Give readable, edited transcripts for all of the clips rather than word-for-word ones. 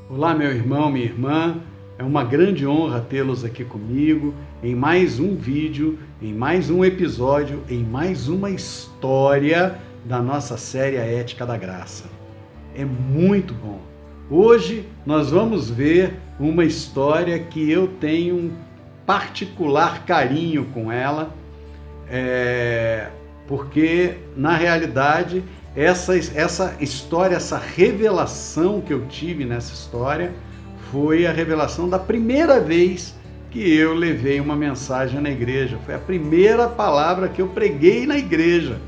Olá, meu irmão, minha irmã. É uma grande honra tê-los aqui comigo em mais um vídeo, em mais um episódio, em mais uma história da nossa série A Ética da Graça. É muito bom. Hoje nós vamos ver uma história que eu tenho um particular carinho com ela, porque na realidade essa história, essa revelação que eu tive nessa história foi a revelação da primeira vez que eu levei uma mensagem na igreja. Foi a primeira palavra que eu preguei na igreja.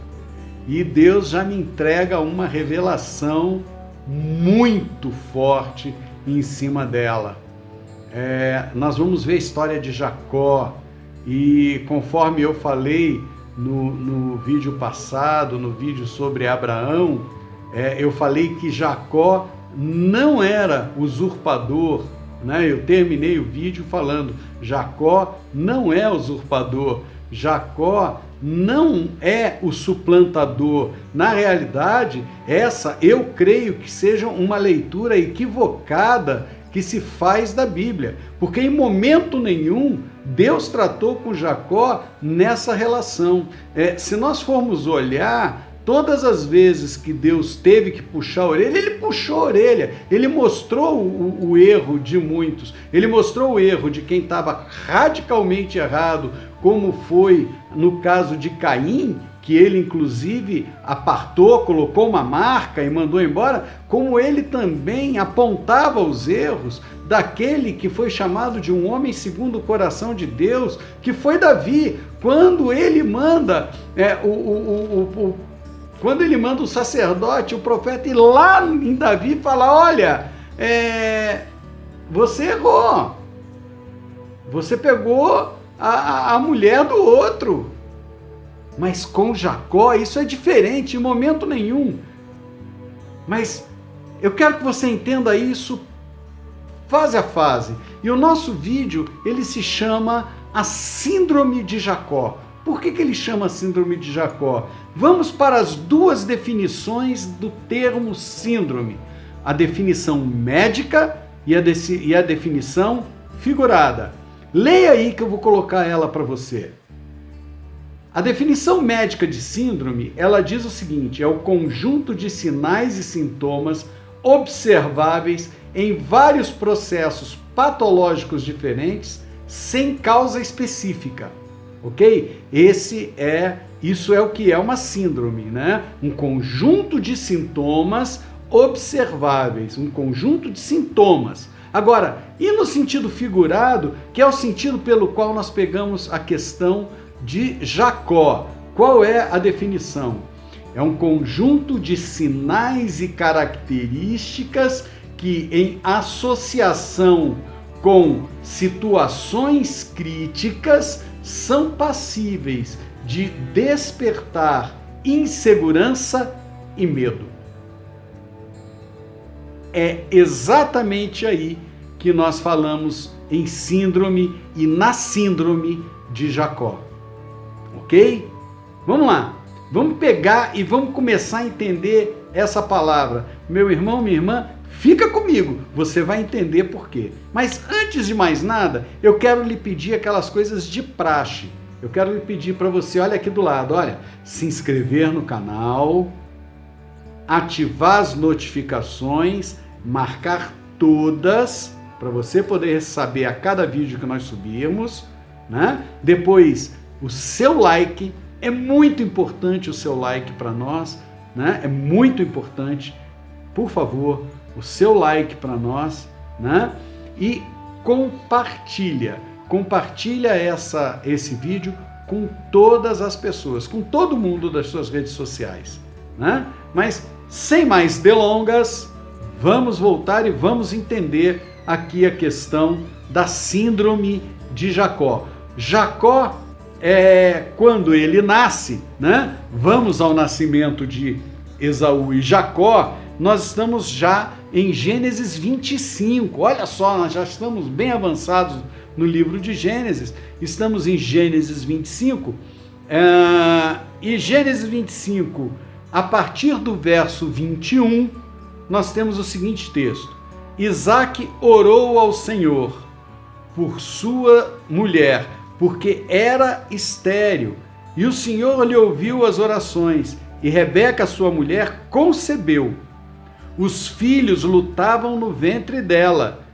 E Deus já me entrega uma revelação muito forte em cima dela. Nós vamos ver a história de Jacó. E conforme eu falei no vídeo passado, no vídeo sobre Abraão, eu falei que Jacó não era usurpador, né? Eu terminei o vídeo falando, Jacó não é usurpador, Jacó não é o suplantador. Na realidade, eu creio que seja uma leitura equivocada que se faz da Bíblia, porque em momento nenhum Deus tratou com Jacó nessa relação. Se nós formos olhar, todas as vezes que Deus teve que puxar a orelha, ele puxou a orelha, ele mostrou o erro de muitos, ele mostrou o erro de quem estava radicalmente errado, como foi no caso de Caim, que ele inclusive apartou, colocou uma marca e mandou embora, como ele também apontava os erros daquele que foi chamado de um homem segundo o coração de Deus, que foi Davi, quando ele manda quando ele manda o sacerdote, o profeta, ir lá em Davi e falar, olha, você errou, você pegou a mulher do outro. Mas com Jacó isso é diferente, em momento nenhum. Mas eu quero que você entenda isso fase a fase. E o nosso vídeo, ele se chama A Síndrome de Jacó. Por que ele chama Síndrome de Jacó? Vamos para as duas definições do termo síndrome. A definição médica e a definição figurada. Leia aí que eu vou colocar ela para você. A definição médica de síndrome, ela diz o seguinte, é o conjunto de sinais e sintomas observáveis em vários processos patológicos diferentes, sem causa específica, ok? Isso é o que é uma síndrome, né? Um conjunto de sintomas observáveis, um conjunto de sintomas. Agora, e no sentido figurado, que é o sentido pelo qual nós pegamos a questão de Jacó. Qual é a definição? É um conjunto de sinais e características que, em associação com situações críticas, são passíveis de despertar insegurança e medo. É exatamente aí que nós falamos em síndrome e na síndrome de Jacó. Ok? Vamos lá. Vamos pegar e vamos começar a entender essa palavra. Meu irmão, minha irmã, fica comigo. Você vai entender por quê. Mas antes de mais nada, eu quero lhe pedir aquelas coisas de praxe. Eu quero lhe pedir para você, olha aqui do lado, olha, se inscrever no canal, ativar as notificações, marcar todas, para você poder saber a cada vídeo que nós subirmos, né? Depois, o seu like, é muito importante o seu like para nós, né? É muito importante, por favor, o seu like para nós, né? E compartilha esse vídeo com todas as pessoas, com todo mundo das suas redes sociais, né? Mas, sem mais delongas, vamos voltar e vamos entender aqui a questão da síndrome de Jacó. Jacó, quando ele nasce, né? Vamos ao nascimento de Esaú e Jacó, nós estamos já em Gênesis 25. Olha só, nós já estamos bem avançados no livro de Gênesis. Estamos em Gênesis 25. E Gênesis 25, a partir do verso 21, nós temos o seguinte texto. Isaque orou ao Senhor por sua mulher, porque era estéril, e o Senhor lhe ouviu as orações, e Rebeca, sua mulher, concebeu. Os filhos lutavam no ventre dela.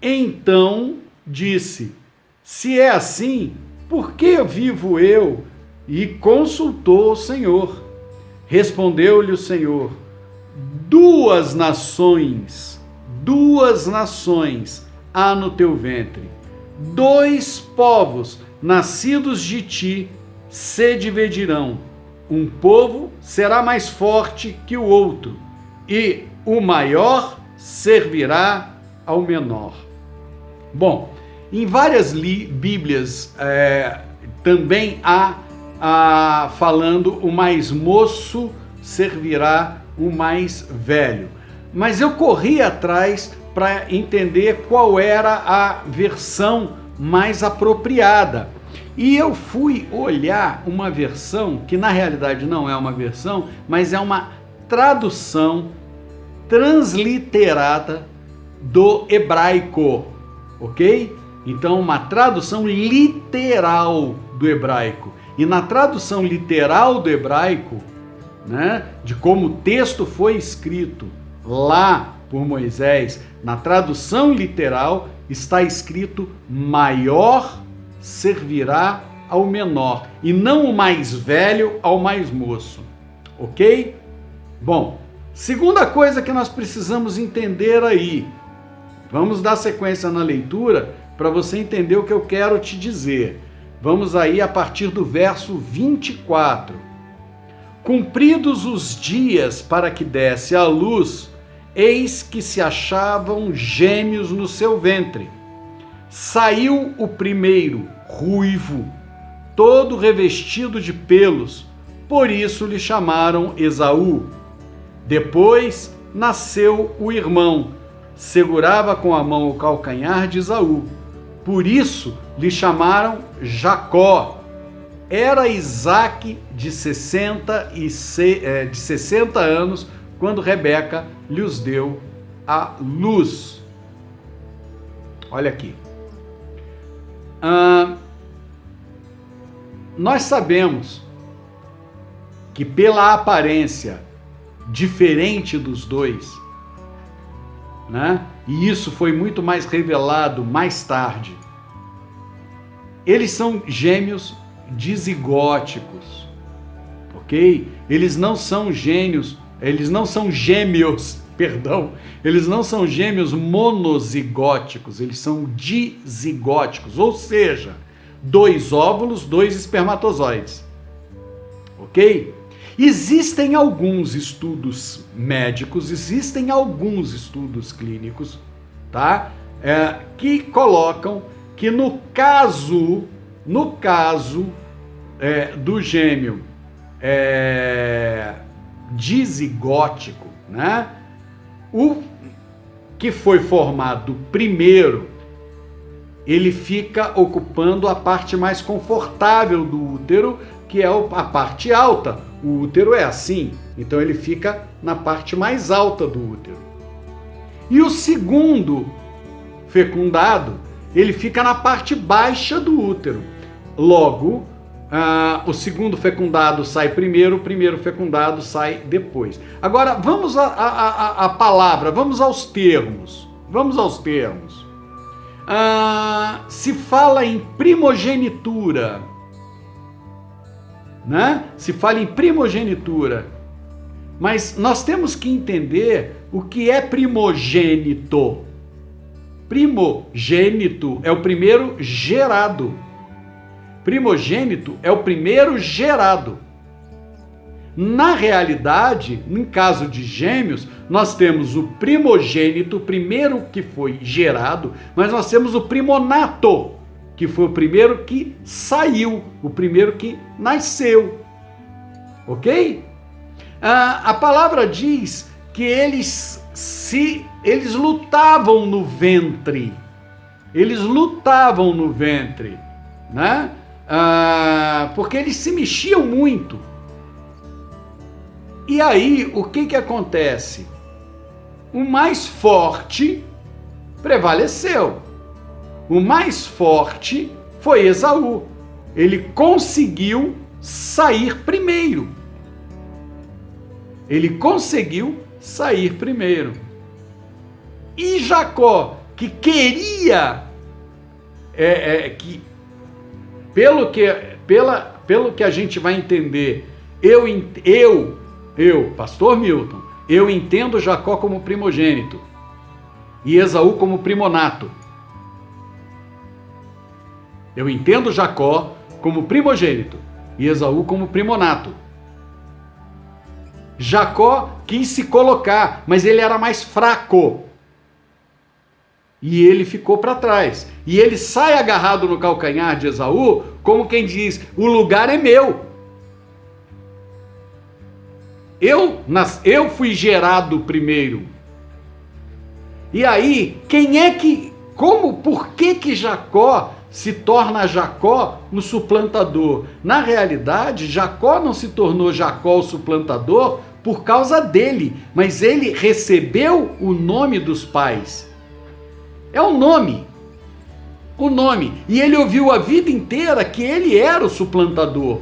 Então disse: se é assim, por que vivo eu? E consultou o Senhor. Respondeu-lhe o Senhor: duas nações há no teu ventre, dois povos nascidos de ti se dividirão. Um povo será mais forte que o outro, e o maior servirá ao menor. Bom, em várias Bíblias também há falando o mais moço servirá o mais velho. Mas eu corri atrás para entender qual era a versão mais apropriada. E eu fui olhar uma versão que na realidade não é uma versão, mas é uma tradução transliterada do hebraico, ok? Então, uma tradução literal do hebraico. E na tradução literal do hebraico, né, de como o texto foi escrito lá por Moisés, na tradução literal está escrito: maior servirá ao menor, e não o mais velho ao mais moço, ok? Bom, segunda coisa que nós precisamos entender aí, vamos dar sequência na leitura para você entender o que eu quero te dizer. Vamos aí a partir do verso 24. Cumpridos os dias para que desse à luz, eis que se achavam gêmeos no seu ventre. Saiu o primeiro, ruivo, todo revestido de pelos, por isso lhe chamaram Esaú. Depois nasceu o irmão, segurava com a mão o calcanhar de Esaú, por isso lhe chamaram Jacó. Era Isaque de 60 anos quando Rebeca lhes deu a luz. Olha aqui. Nós sabemos que pela aparência diferente dos dois, né? E isso foi muito mais revelado mais tarde, eles são gêmeos dizigóticos, ok? Eles não são gêmeos monozigóticos, eles são dizigóticos, ou seja, 2 óvulos, 2 espermatozoides, ok? Existem alguns estudos médicos, existem alguns estudos clínicos, tá? Que colocam que no caso do gêmeo dizigótico, né? O que foi formado primeiro, ele fica ocupando a parte mais confortável do útero, que é a parte alta. O útero é assim, então ele fica na parte mais alta do útero. E o segundo fecundado, ele fica na parte baixa do útero. Logo, o segundo fecundado sai primeiro, o primeiro fecundado sai depois. Agora, vamos à palavra, vamos aos termos. Se fala em primogenitura, né? Se fala em primogenitura, mas nós temos que entender o que é primogênito. Primogênito é o primeiro gerado. Primogênito é o primeiro gerado. Na realidade, em caso de gêmeos, nós temos o primogênito, o primeiro que foi gerado, mas nós temos o primonato, que foi o primeiro que saiu, o primeiro que nasceu. Ok? A palavra diz que eles lutavam no ventre. Eles lutavam no ventre, né? Porque eles se mexiam muito. E aí, o que acontece? O mais forte prevaleceu. O mais forte foi Esaú. Ele conseguiu sair primeiro. Ele conseguiu sair primeiro. E Jacó, que queria, pelo que a gente vai entender, Pastor Milton, eu entendo Jacó como primogênito e Esaú como primonato. Eu entendo Jacó como primogênito e Esaú como primonato. Jacó quis se colocar, mas ele era mais fraco. E ele ficou para trás. E ele sai agarrado no calcanhar de Esaú, como quem diz, o lugar é meu. Eu fui gerado primeiro. E aí, por que Jacó se torna Jacó o suplantador? Na realidade, Jacó não se tornou Jacó o suplantador por causa dele, mas ele recebeu o nome dos pais. É o nome. E ele ouviu a vida inteira que ele era o suplantador.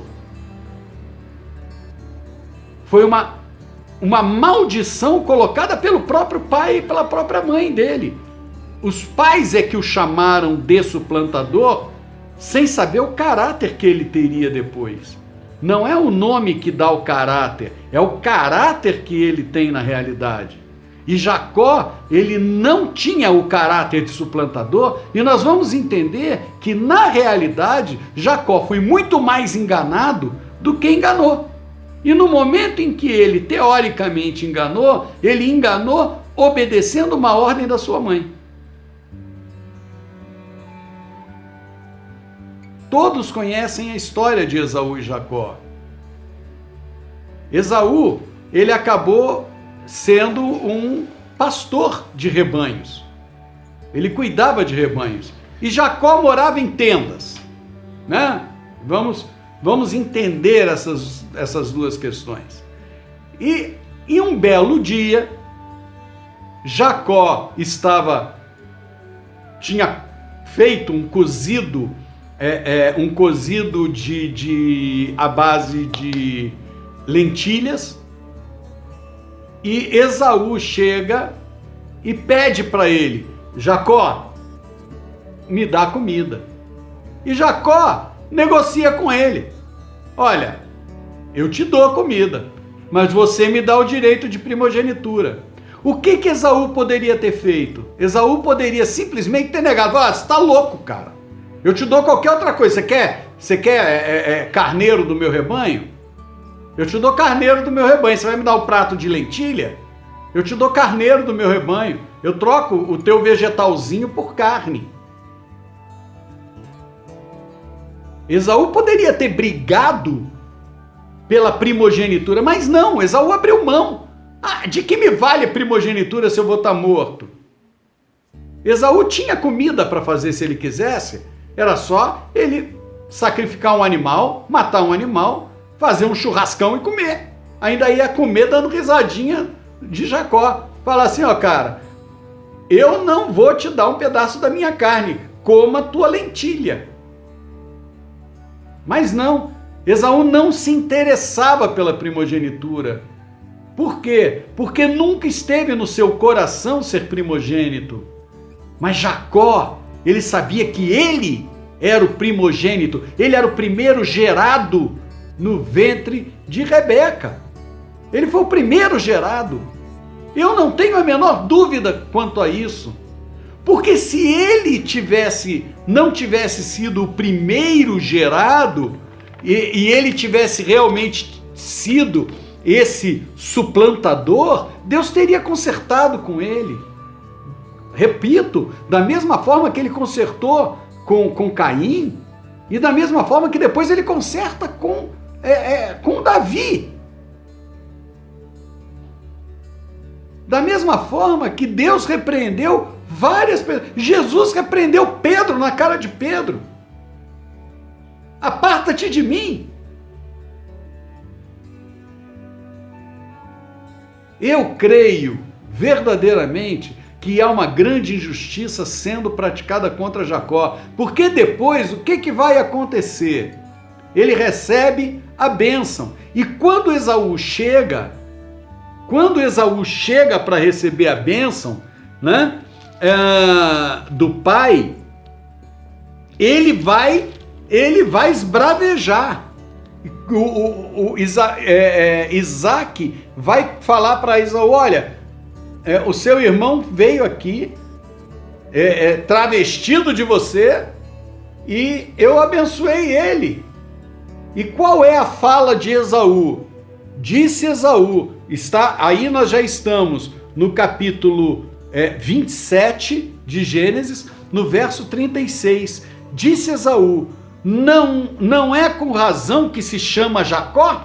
Foi uma maldição colocada pelo próprio pai e pela própria mãe dele. Os pais é que o chamaram de suplantador sem saber o caráter que ele teria depois. Não é o nome que dá o caráter, é o caráter que ele tem na realidade. E Jacó, ele não tinha o caráter de suplantador, e nós vamos entender que, na realidade, Jacó foi muito mais enganado do que enganou. E no momento em que ele, teoricamente, enganou, ele enganou obedecendo uma ordem da sua mãe. Todos conhecem a história de Esaú e Jacó. Esaú, ele acabou sendo um pastor de rebanhos. Ele cuidava de rebanhos. E Jacó morava em tendas, né? Vamos entender essas duas questões. E um belo dia, Jacó tinha feito um cozido à base de lentilhas. E Esaú chega e pede para ele: Jacó, me dá comida. E Jacó negocia com ele: olha, eu te dou comida, mas você me dá o direito de primogenitura. O que Esaú poderia ter feito? Esaú poderia simplesmente ter negado: você está louco, cara, eu te dou qualquer outra coisa. Você quer carneiro do meu rebanho? Eu te dou carneiro do meu rebanho. Você vai me dar um prato de lentilha? Eu te dou carneiro do meu rebanho. Eu troco o teu vegetalzinho por carne. Esaú poderia ter brigado pela primogenitura, mas não, Esaú abriu mão. De que me vale a primogenitura se eu vou estar morto? Esaú tinha comida para fazer se ele quisesse. Era só ele sacrificar um animal, matar um animal, fazer um churrascão e comer. Ainda ia comer dando risadinha de Jacó. Falar assim: ó, cara, eu não vou te dar um pedaço da minha carne, coma tua lentilha. Mas não, Esaú não se interessava pela primogenitura. Por quê? Porque nunca esteve no seu coração ser primogênito. Mas Jacó, ele sabia que ele era o primogênito, ele era o primeiro gerado no ventre de Rebeca. Ele foi o primeiro gerado. Eu não tenho a menor dúvida quanto a isso. Porque se ele não tivesse sido o primeiro gerado, e ele tivesse realmente sido esse suplantador, Deus teria consertado com ele. Repito, da mesma forma que ele consertou com Caim, e da mesma forma que depois ele conserta com Davi. Da mesma forma que Deus repreendeu várias pessoas. Jesus repreendeu Pedro na cara de Pedro: aparta-te de mim. Eu creio verdadeiramente que há uma grande injustiça sendo praticada contra Jacó. Porque depois, o que vai acontecer? Ele recebe a bênção. E quando Esaú chega para receber a bênção, né, do pai, ele vai esbravejar. Isaac vai falar para Esaú: olha, o seu irmão veio aqui travestido de você e eu abençoei ele. E qual é a fala de Esaú? Disse Esaú, aí nós já estamos no capítulo 27 de Gênesis, no verso 36. Disse Esaú: não é com razão que se chama Jacó?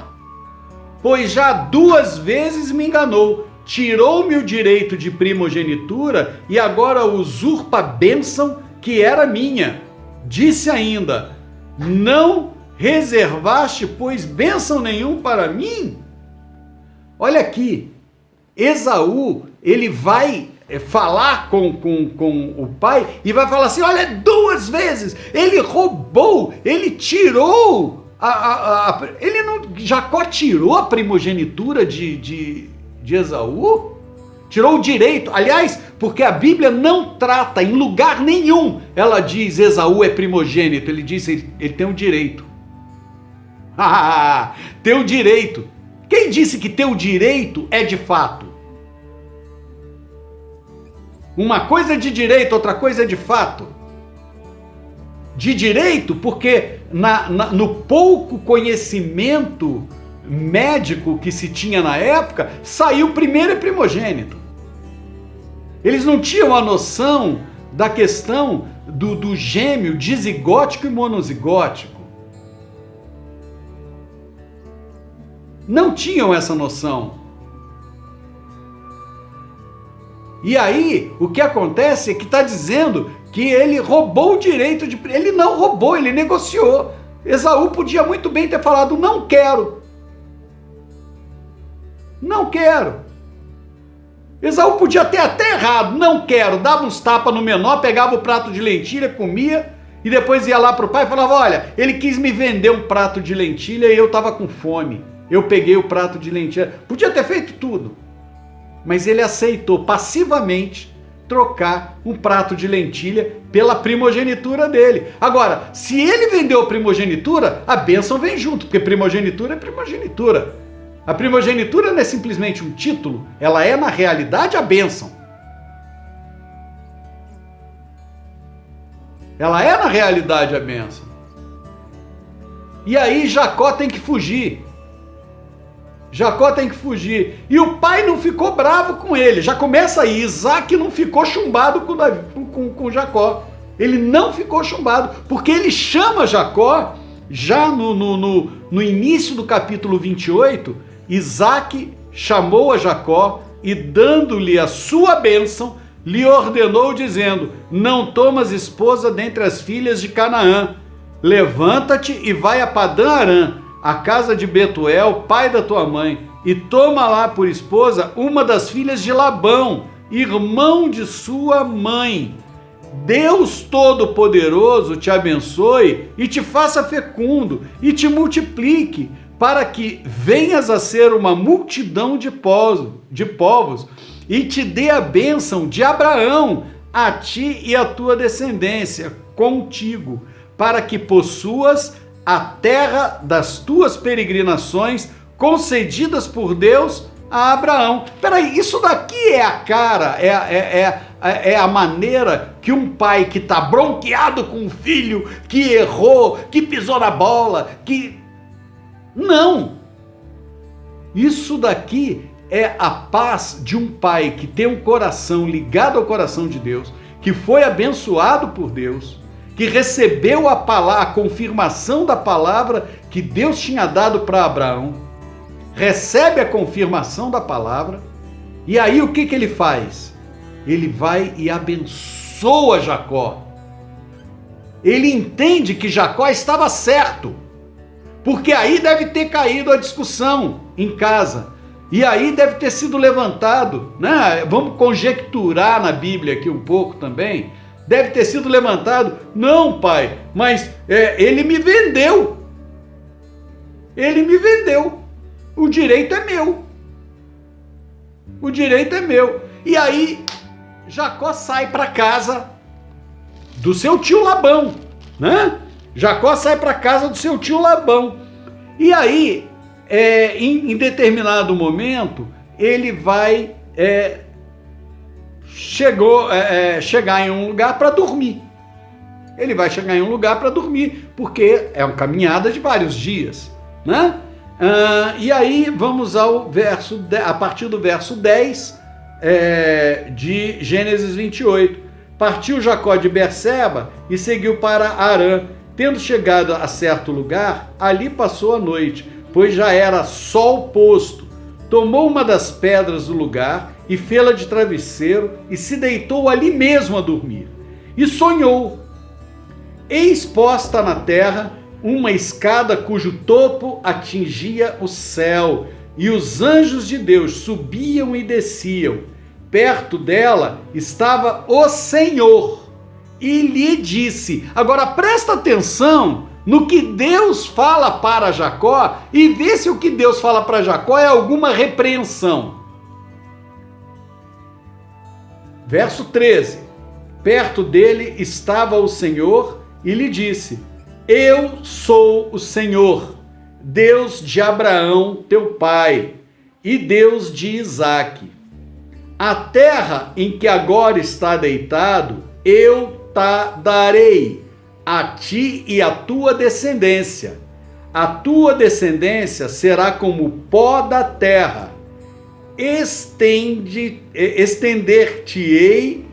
Pois já 2 vezes me enganou, tirou-me o direito de primogenitura e agora usurpa a bênção que era minha. Disse ainda: não reservaste, pois, bênção nenhum para mim? Olha aqui, Esaú, ele vai falar com o pai e vai falar assim: olha, 2 vezes ele roubou, ele tirou Jacó tirou a primogenitura de Esaú, tirou o direito. Aliás, porque a Bíblia não trata em lugar nenhum, ela diz Esaú é primogênito, ele diz ele tem o direito. Tem o direito. Quem disse que ter o direito é de fato? Uma coisa é de direito, outra coisa é de fato. De direito, porque no pouco conhecimento médico que se tinha na época, saiu primeiro e primogênito. Eles não tinham a noção da questão do gêmeo dizigótico e monozigótico. Não tinham essa noção. E aí, o que acontece é que está dizendo que ele roubou o direito de... Ele não roubou, ele negociou. Esaú podia muito bem ter falado: não quero. Não quero. Esaú podia ter até errado: não quero. Dava uns tapas no menor, pegava o prato de lentilha, comia, e depois ia lá para o pai e falava: olha, ele quis me vender um prato de lentilha e eu estava com fome. Eu peguei o prato de lentilha. Podia ter feito tudo. Mas ele aceitou passivamente trocar um prato de lentilha pela primogenitura dele. Agora, se ele vendeu a primogenitura, a bênção vem junto, porque primogenitura é primogenitura. A primogenitura não é simplesmente um título, ela é, na realidade, a bênção. Ela é, na realidade, a bênção. E aí Jacó tem que fugir. Jacó tem que fugir. E o pai não ficou bravo com ele. Já começa aí. Isaac não ficou chumbado com Jacó. Ele não ficou chumbado, porque ele chama Jacó, já no início do capítulo 28, Isaac chamou a Jacó e, dando-lhe a sua bênção, lhe ordenou, dizendo: não tomas esposa dentre as filhas de Canaã. Levanta-te e vai a Padã Arã, a casa de Betuel, pai da tua mãe, e toma lá por esposa uma das filhas de Labão, irmão de sua mãe. Deus Todo-Poderoso te abençoe e te faça fecundo e te multiplique, para que venhas a ser uma multidão de povos, e te dê a bênção de Abraão, a ti e a tua descendência contigo, para que possuas a terra das tuas peregrinações, concedidas por Deus a Abraão. Peraí, isso daqui é a cara, é a maneira que um pai que está bronqueado com um filho, que errou, que pisou na bola, que... Não! Isso daqui é a paz de um pai que tem um coração ligado ao coração de Deus, que foi abençoado por Deus, que recebeu a confirmação da palavra que Deus tinha dado para Abraão, recebe a confirmação da palavra, e aí o que ele faz? Ele vai e abençoa Jacó. Ele entende que Jacó estava certo, porque aí deve ter caído a discussão em casa. E aí deve ter sido levantado, né? Vamos conjecturar na Bíblia aqui um pouco também. Deve ter sido levantado, não, pai, mas ele me vendeu. Ele me vendeu. O direito é meu. O direito é meu. E aí Jacó sai para casa do seu tio Labão, né? Jacó sai para casa do seu tio Labão. E aí, em determinado momento, ele vai chegar em um lugar para dormir. Ele vai chegar em um lugar para dormir, porque é uma caminhada de vários dias, né? E aí vamos a partir do verso 10 de Gênesis 28. Partiu Jacó de Berseba e seguiu para Harã. Tendo chegado a certo lugar, ali passou a noite, pois já era sol posto. Tomou uma das pedras do lugar e fê-la de travesseiro e se deitou ali mesmo a dormir. E sonhou. Eis posta na terra uma escada cujo topo atingia o céu, e os anjos de Deus subiam e desciam. Perto dela estava o Senhor e lhe disse. Agora presta atenção no que Deus fala para Jacó e vê se o que Deus fala para Jacó é alguma repreensão. Verso 13. Perto dele estava o Senhor e lhe disse: Eu sou o Senhor, Deus de Abraão, teu pai, e Deus de Isaque. A terra em que agora está deitado, eu darei a ti e a tua descendência. A tua descendência será como o pó da terra. Estender-te-ei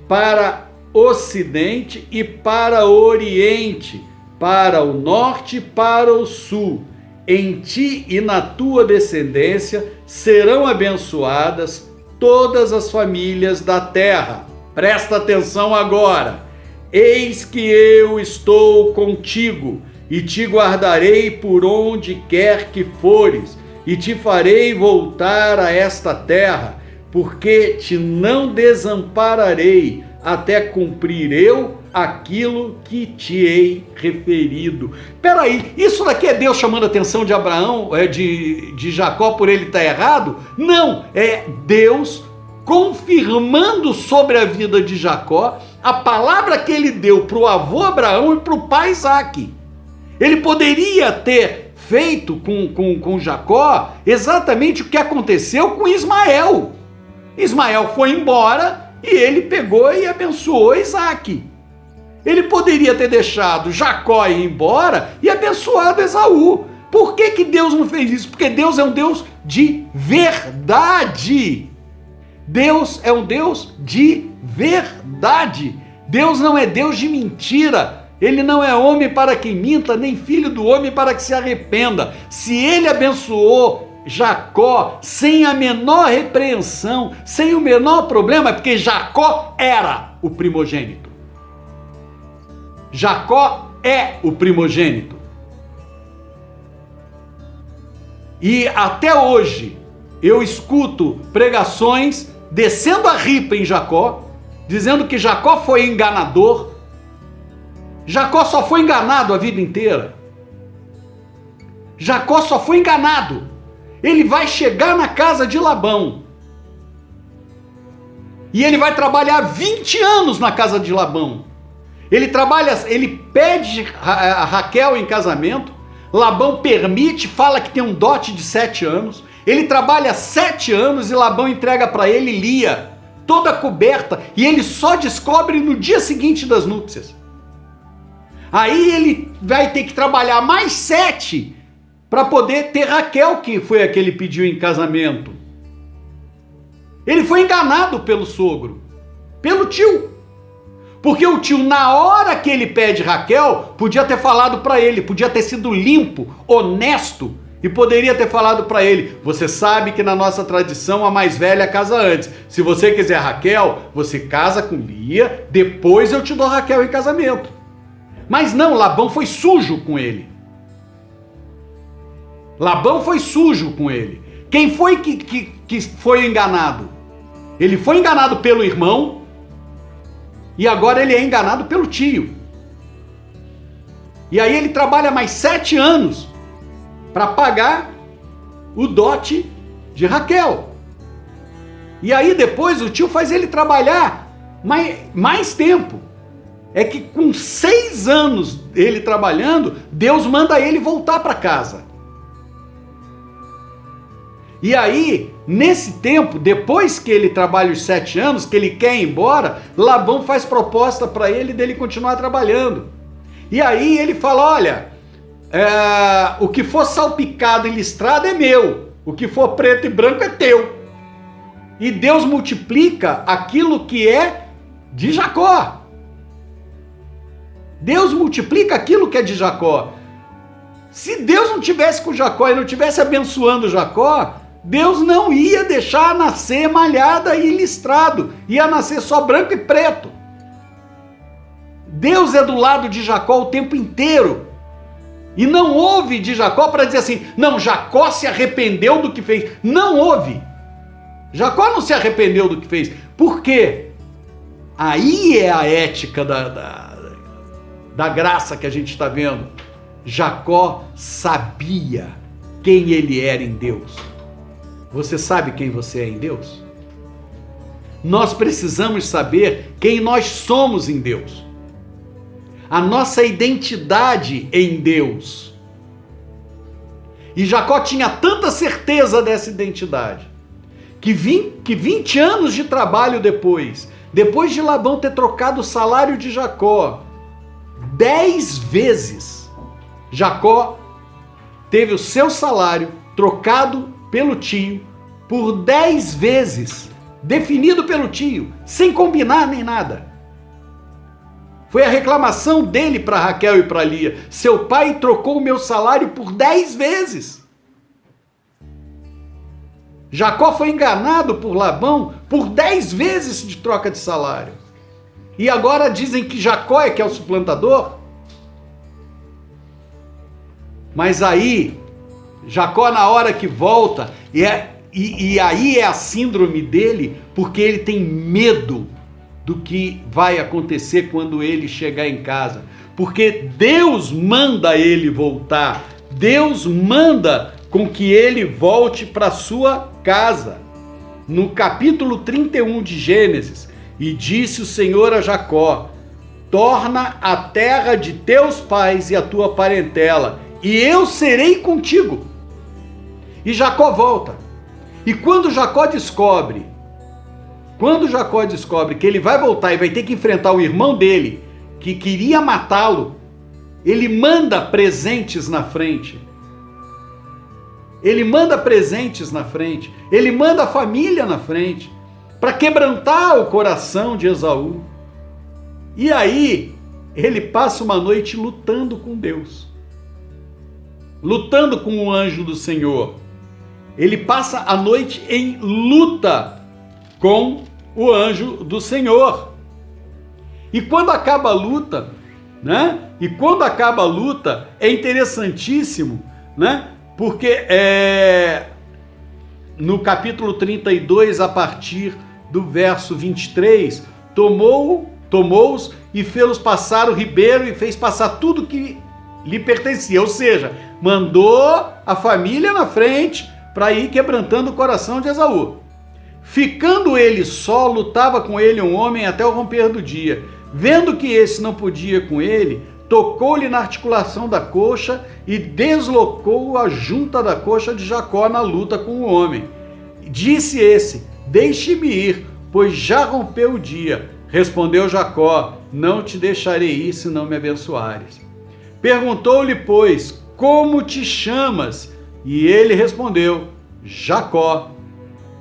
para o ocidente e para o oriente, para o norte e para o sul. Em ti e na tua descendência serão abençoadas todas as famílias da terra. Presta atenção agora. Eis que eu estou contigo e te guardarei por onde quer que fores e te farei voltar a esta terra, porque te não desampararei até cumprir eu aquilo que te hei referido. Peraí, isso daqui é Deus chamando a atenção de Abraão, de Jacó por ele estar errado? Não, é Deus confirmando sobre a vida de Jacó a palavra que ele deu para o avô Abraão e para o pai Isaque. Ele poderia ter feito com Jacó exatamente o que aconteceu com Ismael. Ismael foi embora e ele pegou e abençoou Isaque. Ele poderia ter deixado Jacó ir embora e abençoado Esaú. Por que Deus não fez isso? Porque Deus é um Deus de verdade. Deus é um Deus de verdade. Deus não é Deus de mentira. Ele não é homem para que minta, nem filho do homem para que se arrependa. Se ele abençoou Jacó sem a menor repreensão, sem o menor problema, é porque Jacó era o primogênito. Jacó é o primogênito. E até hoje eu escuto pregações descendo a ripa em Jacó, dizendo que Jacó foi enganador. Jacó só foi enganado a vida inteira. Jacó só foi enganado. Ele vai chegar na casa de Labão. E ele vai trabalhar 20 anos na casa de Labão. Ele pede a Raquel em casamento. Labão permite, fala que tem um dote de 7 anos. Ele trabalha 7 anos e Labão entrega para ele Lia, toda coberta, e ele só descobre no dia seguinte das núpcias. Aí ele vai ter que trabalhar mais 7 para poder ter Raquel, que foi a que ele pediu em casamento. Ele foi enganado pelo sogro, pelo tio. Porque o tio, na hora que ele pede Raquel, podia ter falado para ele, podia ter sido limpo, honesto, e poderia ter falado para ele: você sabe que na nossa tradição a mais velha casa antes. Se você quiser Raquel, você casa com Lia, depois eu te dou Raquel em casamento. Mas não, Labão foi sujo com ele. Labão foi sujo com ele. Quem foi que foi enganado? Ele foi enganado pelo irmão e agora ele é enganado pelo tio. E aí ele trabalha mais 7 anos para pagar o dote de Raquel. E aí depois o tio faz ele trabalhar mais tempo. É que com 6 anos ele trabalhando, Deus manda ele voltar para casa. E aí, nesse tempo, depois que ele trabalha os 7 anos, que ele quer ir embora, Labão faz proposta para ele dele continuar trabalhando. E aí ele fala, olha, o que for salpicado e listrado é meu, o que for preto e branco é teu. E Deus multiplica aquilo que é de Jacó. Deus multiplica aquilo que é de Jacó. Se Deus não tivesse com Jacó e não tivesse abençoando Jacó, Deus não ia deixar nascer malhada e listrado, ia nascer só branco e preto. Deus é do lado de Jacó o tempo inteiro. E não houve de Jacó para dizer assim, não, Jacó se arrependeu do que fez. Não houve. Jacó não se arrependeu do que fez. Por quê? Aí é a ética da graça que a gente está vendo. Jacó sabia quem ele era em Deus. Você sabe quem você é em Deus? Nós precisamos saber quem nós somos em Deus. A nossa identidade em Deus. E Jacó tinha tanta certeza dessa identidade, que 20 anos de trabalho depois de Labão ter trocado o salário de Jacó 10 vezes, Jacó teve o seu salário trocado pelo tio por 10 vezes, definido pelo tio, sem combinar nem nada. Foi a reclamação dele para Raquel e para Lia. Seu pai trocou o meu salário por 10 vezes. Jacó foi enganado por Labão por 10 vezes de troca de salário. E agora dizem que Jacó é que é o suplantador? Mas aí, Jacó na hora que volta, e aí é a síndrome dele, porque ele tem medo do que vai acontecer quando ele chegar em casa. Porque Deus manda ele voltar. Deus manda com que ele volte para sua casa. No capítulo 31 de Gênesis, e disse o Senhor a Jacó, torna a terra de teus pais e a tua parentela, e eu serei contigo. E Jacó volta. E quando Jacó descobre que ele vai voltar e vai ter que enfrentar o irmão dele, que queria matá-lo, ele manda presentes na frente. Ele manda presentes na frente. Ele manda a família na frente, para quebrantar o coração de Esaú. E aí, ele passa uma noite lutando com Deus. Lutando com o anjo do Senhor. Ele passa a noite em luta com o anjo do Senhor. E quando acaba a luta, né? E quando acaba a luta, é interessantíssimo, né? Porque no capítulo 32, a partir do verso 23, tomou-os e fê-los passar o ribeiro e fez passar tudo que lhe pertencia. Ou seja, mandou a família na frente para ir quebrantando o coração de Esaú. Ficando ele só, lutava com ele um homem até o romper do dia. Vendo que esse não podia com ele, tocou-lhe na articulação da coxa e deslocou a junta da coxa de Jacó na luta com o homem. Disse esse, deixe-me ir, pois já rompeu o dia. Respondeu Jacó, não te deixarei ir se não me abençoares. Perguntou-lhe, pois, como te chamas? E ele respondeu, Jacó.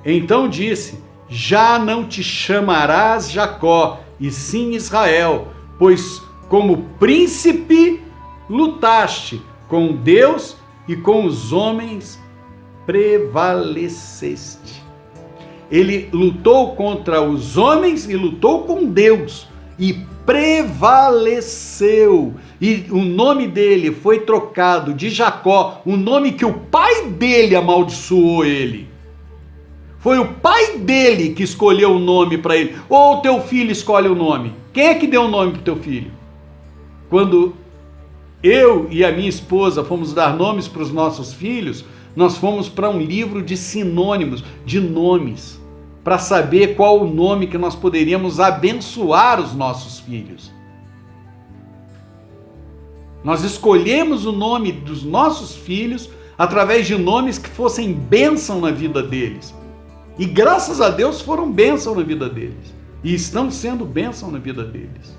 Então disse, já não te chamarás Jacó, e sim Israel, pois como príncipe lutaste com Deus e com os homens prevaleceste. Ele lutou contra os homens e lutou com Deus e prevaleceu. E o nome dele foi trocado de Jacó, o nome que o pai pai dele amaldiçoou ele. Foi o pai dele que escolheu o nome para ele. Ou o teu filho escolhe o nome. Quem é que deu o nome para o teu filho? Quando eu e a minha esposa fomos dar nomes para os nossos filhos, nós fomos para um livro de sinônimos, de nomes, para saber qual o nome que nós poderíamos abençoar os nossos filhos. Nós escolhemos o nome dos nossos filhos através de nomes que fossem bênção na vida deles. E graças a Deus foram bênção na vida deles. E estão sendo bênção na vida deles.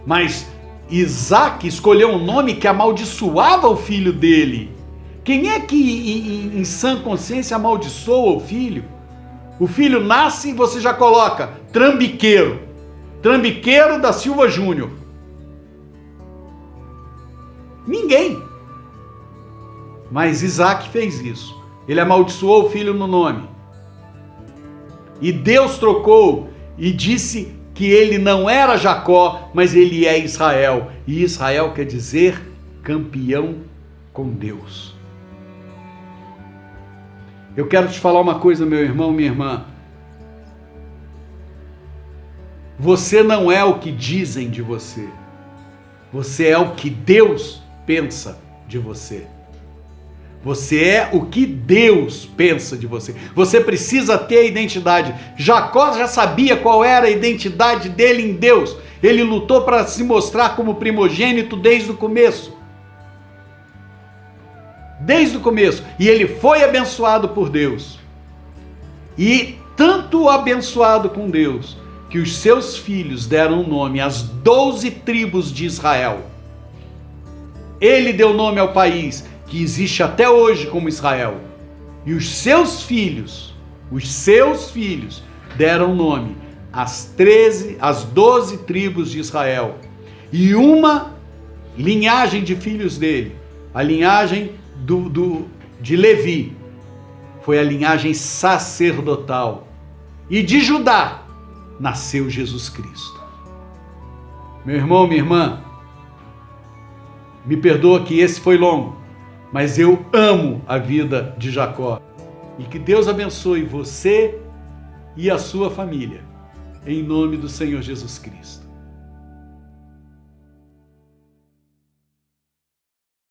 Mas Isaac escolheu um nome que amaldiçoava o filho dele. Quem é que em sã consciência amaldiçoa o filho? O filho nasce e você já coloca Trambiqueiro. Trambiqueiro da Silva Júnior. Ninguém. Mas Isaac fez isso. Ele amaldiçoou o filho no nome. E Deus trocou e disse que ele não era Jacó, mas ele é Israel. E Israel quer dizer campeão com Deus. Eu quero te falar uma coisa, meu irmão, minha irmã. Você não é o que dizem de você. Você é o que Deus pensa de você. Você é o que Deus pensa de você. Você precisa ter a identidade. Jacó já sabia qual era a identidade dele em Deus. Ele lutou para se mostrar como primogênito desde o começo. Desde o começo. E ele foi abençoado por Deus. E tanto abençoado com Deus, que os seus filhos deram nome às 12 tribos de Israel. Ele deu nome ao país que existe até hoje como Israel. E os seus filhos deram nome às 12 tribos de Israel. E uma linhagem de filhos dele, a linhagem de Levi, foi a linhagem sacerdotal. E de Judá nasceu Jesus Cristo. Meu irmão, minha irmã, me perdoa que esse foi longo, mas eu amo a vida de Jacó. E que Deus abençoe você e a sua família, em nome do Senhor Jesus Cristo.